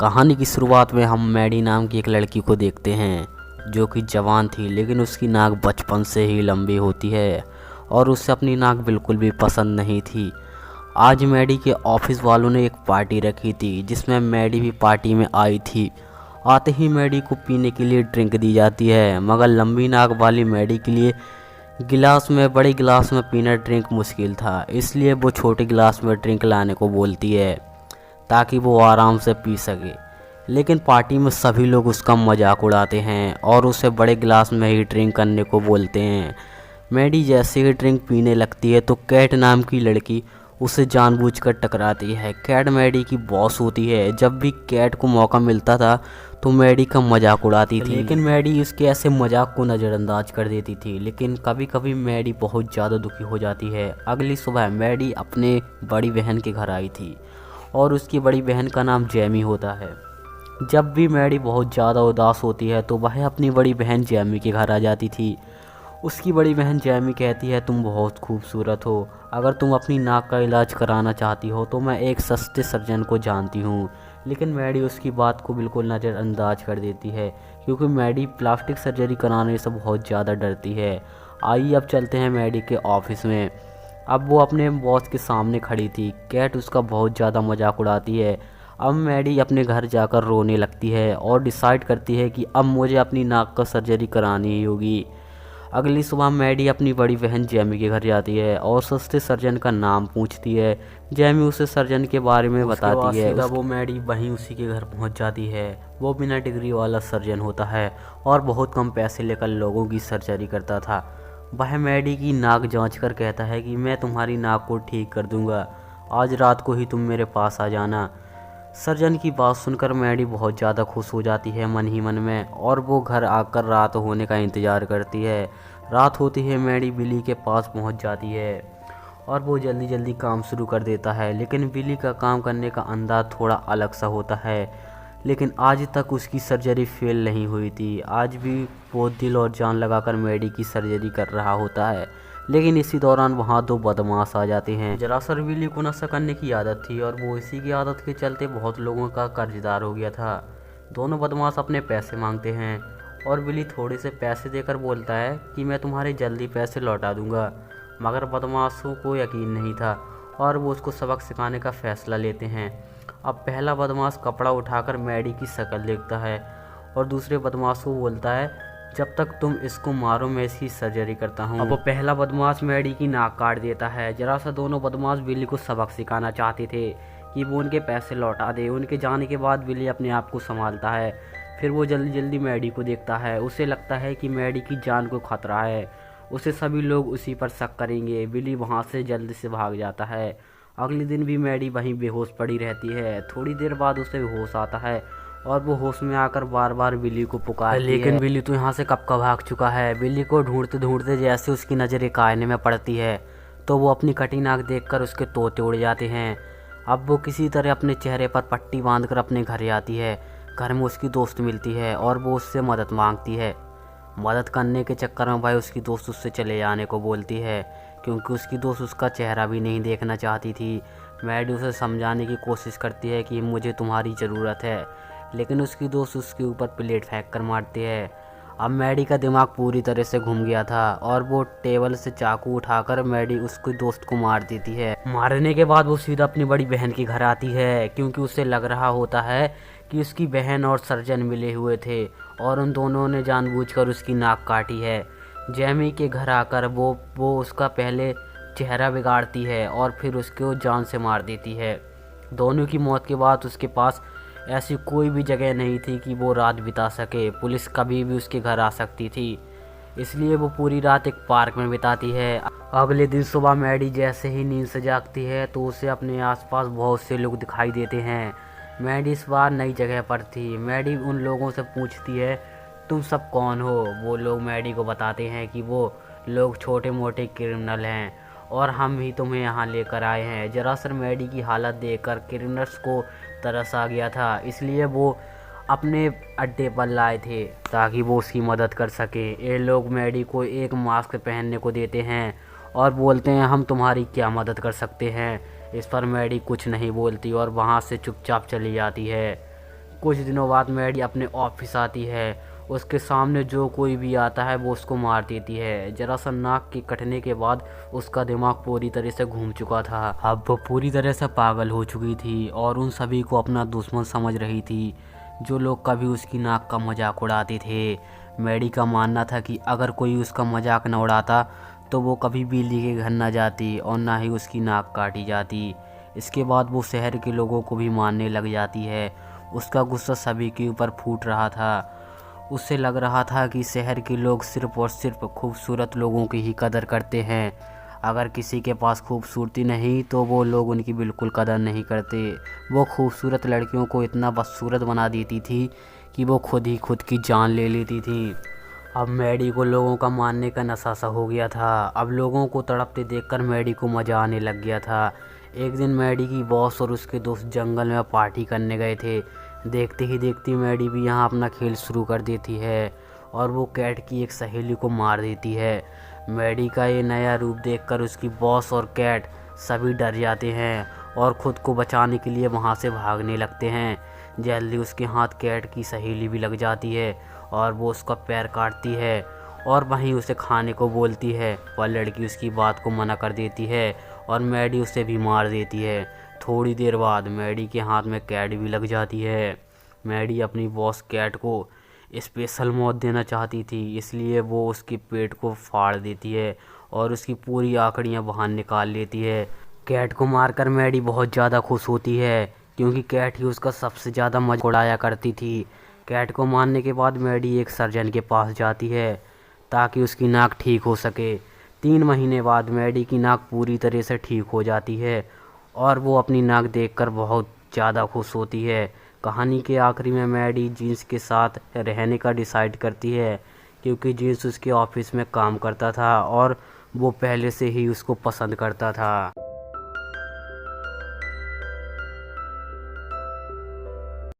कहानी की शुरुआत में हम मैडी नाम की एक लड़की को देखते हैं जो कि जवान थी, लेकिन उसकी नाक बचपन से ही लंबी होती है और उसे अपनी नाक बिल्कुल भी पसंद नहीं थी। आज मैडी के ऑफिस वालों ने एक पार्टी रखी थी जिसमें मैडी भी पार्टी में आई थी। आते ही मैडी को पीने के लिए ड्रिंक दी जाती है, मगर लंबी नाक वाली मैडी के लिए बड़े गिलास में पीना ड्रिंक मुश्किल था, इसलिए वो छोटे गिलास में ड्रिंक लाने को बोलती है ताकि वो आराम से पी सके। लेकिन पार्टी में सभी लोग उसका मजाक उड़ाते हैं और उसे बड़े गिलास में ही ड्रिंक करने को बोलते हैं। मैडी जैसे ही ड्रिंक पीने लगती है तो कैट नाम की लड़की उसे जानबूझकर टकराती है। कैट मैडी की बॉस होती है। जब भी कैट को मौका मिलता था तो मैडी का मजाक उड़ाती थी, लेकिन मैडी उसके ऐसे मजाक को नज़रअंदाज कर देती थी। लेकिन कभी कभी मैडी बहुत ज़्यादा दुखी हो जाती है। अगली सुबह मैडी अपने बड़ी बहन के घर आई थी और उसकी बड़ी बहन का नाम जैमी होता है। जब भी मैडी बहुत ज़्यादा उदास होती है तो वह अपनी बड़ी बहन जैमी के घर आ जाती थी। उसकी बड़ी बहन जैमी कहती है, तुम बहुत खूबसूरत हो, अगर तुम अपनी नाक का इलाज कराना चाहती हो तो मैं एक सस्ते सर्जन को जानती हूँ। लेकिन मैडी उसकी बात को बिल्कुल नज़रअंदाज कर देती है क्योंकि मैडी प्लास्टिक सर्जरी कराने से बहुत ज़्यादा डरती है। आइए अब चलते हैं मैडी के ऑफिस में। अब वो अपने बॉस के सामने खड़ी थी। कैट उसका बहुत ज़्यादा मजाक उड़ाती है। अब मैडी अपने घर जाकर रोने लगती है और डिसाइड करती है कि अब मुझे अपनी नाक का सर्जरी करानी ही होगी। अगली सुबह मैडी अपनी बड़ी बहन जैमी के घर जाती है और सस्ते सर्जन का नाम पूछती है। जैमी उसे सर्जन के बारे में बताती है। वो मैडी वहीं उसी के घर पहुंच जाती है। वो बिना डिग्री वाला सर्जन होता है और बहुत कम पैसे लेकर लोगों की सर्जरी करता था। वह मैडी की नाक जांच कर कहता है कि मैं तुम्हारी नाक को ठीक कर दूंगा, आज रात को ही तुम मेरे पास आ जाना। सर्जन की बात सुनकर मैडी बहुत ज़्यादा खुश हो जाती है मन ही मन में, और वो घर आकर रात होने का इंतज़ार करती है। रात होती है मैडी बिली के पास पहुंच जाती है और वो जल्दी जल्दी काम शुरू कर देता है। लेकिन बिली का काम करने का अंदाज़ थोड़ा अलग सा होता है। लेकिन आज तक उसकी सर्जरी फेल नहीं हुई थी। आज भी वो दिल और जान लगाकर मैडी की सर्जरी कर रहा होता है। लेकिन इसी दौरान वहाँ दो बदमाश आ जाते हैं। जरासर बिली को नशा करने की आदत थी और वो इसी की आदत के चलते बहुत लोगों का कर्जदार हो गया था। दोनों बदमाश अपने पैसे मांगते हैं और बिली थोड़े से पैसे देकर बोलता है कि मैं तुम्हारे जल्दी पैसे लौटा दूंगा। मगर बदमाशों को यकीन नहीं था और वो उसको सबक सिखाने का फैसला लेते हैं। अब पहला बदमाश कपड़ा उठाकर मैडी की शक्ल देखता है और दूसरे बदमाश को बोलता है, जब तक तुम इसको मारो मैं इसकी सर्जरी करता हूँ। अब वो पहला बदमाश मैडी की नाक काट देता है। जरा सा दोनों बदमाश बिली को सबक सिखाना चाहते थे कि वो उनके पैसे लौटा दे। उनके जाने के बाद बिली अपने आप को संभालता है। फिर वो जल्दी जल्दी मैडी को देखता है। उसे लगता है कि मैडी की जान को खतरा है, उसे सभी लोग उसी पर शक करेंगे। बिली वहाँ से जल्दी से भाग जाता है। अगले दिन भी मैडी वहीं बेहोश पड़ी रहती है। थोड़ी देर बाद उसे होश आता है और वो होश में आकर बार बार बिली को पुकारती है। लेकिन बिली तो यहाँ से कब का भाग चुका है। बिली को ढूंढते ढूंढते जैसे उसकी नज़र एक आईने में पड़ती है तो वो अपनी कटी नाक देखकर उसके तोते उड़ जाते हैं। अब वो किसी तरह अपने चेहरे पर पट्टी बांधकर अपने घर आती है। घर में उसकी दोस्त मिलती है और वो उससे मदद मांगती है। मदद करने के चक्कर में भाई उसकी दोस्त उससे चले जाने को बोलती है क्योंकि उसकी दोस्त उसका चेहरा भी नहीं देखना चाहती थी। मैडी उसे समझाने की कोशिश करती है कि मुझे तुम्हारी ज़रूरत है, लेकिन उसकी दोस्त उसके ऊपर प्लेट फेंक कर मारती है। अब मैडी का दिमाग पूरी तरह से घूम गया था और वो टेबल से चाकू उठाकर मैडी उसके दोस्त को मार देती है। मारने के बाद वो सीधा अपनी बड़ी बहन के घर आती है क्योंकि उसे लग रहा होता है कि उसकी बहन और सर्जन मिले हुए थे और उन दोनों ने जानबूझकर उसकी नाक काटी है। जैमी के घर आकर वो उसका पहले चेहरा बिगाड़ती है और फिर उसको जान से मार देती है। दोनों की मौत के बाद उसके पास ऐसी कोई भी जगह नहीं थी कि वो रात बिता सके। पुलिस कभी भी उसके घर आ सकती थी, इसलिए वो पूरी रात एक पार्क में बिताती है। अगले दिन सुबह मैडी जैसे ही नींद से जागती है तो उसे अपने आसपास बहुत से लोग दिखाई देते हैं। मैडी इस बार नई जगह पर थी। मैडी उन लोगों से पूछती है, तुम सब कौन हो? वो लोग मैडी को बताते हैं कि वो लोग छोटे मोटे क्रिमिनल हैं और हम ही तुम्हें यहाँ लेकर आए हैं। जरासर मैडी की हालत देखकर क्रिमिनल्स को तरस आ गया था, इसलिए वो अपने अड्डे पर लाए थे ताकि वो उसकी मदद कर सके। ये लोग मैडी को एक मास्क पहनने को देते हैं और बोलते हैं, हम तुम्हारी क्या मदद कर सकते हैं। इस पर मैडी कुछ नहीं बोलती और वहाँ से चुपचाप चली जाती है। कुछ दिनों बाद मैडी अपने ऑफिस आती है। उसके सामने जो कोई भी आता है वो उसको मार देती है। जरा सा नाक के कटने के बाद उसका दिमाग पूरी तरह से घूम चुका था। अब वो पूरी तरह से पागल हो चुकी थी और उन सभी को अपना दुश्मन समझ रही थी, जो लोग कभी उसकी नाक का मजाक उड़ाते थे। मैडी का मानना था कि अगर कोई उसका मजाक न उड़ाता तो वो कभी बिल्ली के घर न जाती और ना ही उसकी नाक काटी जाती। इसके बाद वो शहर के लोगों को भी मारने लग जाती है। उसका गुस्सा सभी के ऊपर फूट रहा था। उसे लग रहा था कि शहर के लोग सिर्फ और सिर्फ खूबसूरत लोगों की ही कदर करते हैं। अगर किसी के पास खूबसूरती नहीं तो वो लोग उनकी बिल्कुल कदर नहीं करते। वो खूबसूरत लड़कियों को इतना बदसूरत बना देती थी कि वो खुद ही खुद की जान ले लेती थी। अब मैडी को लोगों का मानने का नशा सा हो गया था। अब लोगों को तड़पते देखकर मैडी को मज़ा आने लग गया था। एक दिन मैडी की बॉस और उसके दोस्त जंगल में पार्टी करने गए थे। देखते ही देखते मैडी भी यहाँ अपना खेल शुरू कर देती है और वो कैट की एक सहेली को मार देती है। मैडी का ये नया रूप देखकर उसकी बॉस और कैट सभी डर जाते हैं और ख़ुद को बचाने के लिए वहाँ से भागने लगते हैं। जल्दी उसके हाथ कैट की सहेली भी लग जाती है और वो उसका पैर काटती है और वहीं उसे खाने को बोलती है, पर लड़की उसकी बात को मना कर देती है और मैडी उसे भी मार देती है। थोड़ी देर बाद मैडी के हाथ में कैट भी लग जाती है। मैडी अपनी बॉस कैट को स्पेशल मौत देना चाहती थी, इसलिए वो उसके पेट को फाड़ देती है और उसकी पूरी आखड़ियाँ बाहर निकाल लेती है। कैट को मारकर मैडी बहुत ज़्यादा खुश होती है, क्योंकि कैट ही उसका सबसे ज़्यादा मज़ा उड़ाया करती थी। कैट को मारने के बाद मैडी एक सर्जन के पास जाती है ताकि उसकी नाक ठीक हो सके। 3 महीने बाद मैडी की नाक पूरी तरह से ठीक हो जाती है और वो अपनी नाक देखकर बहुत ज़्यादा खुश होती है। कहानी के आखिरी में मैडी जीन्स के साथ रहने का डिसाइड करती है, क्योंकि जीन्स उसके ऑफिस में काम करता था और वो पहले से ही उसको पसंद करता था।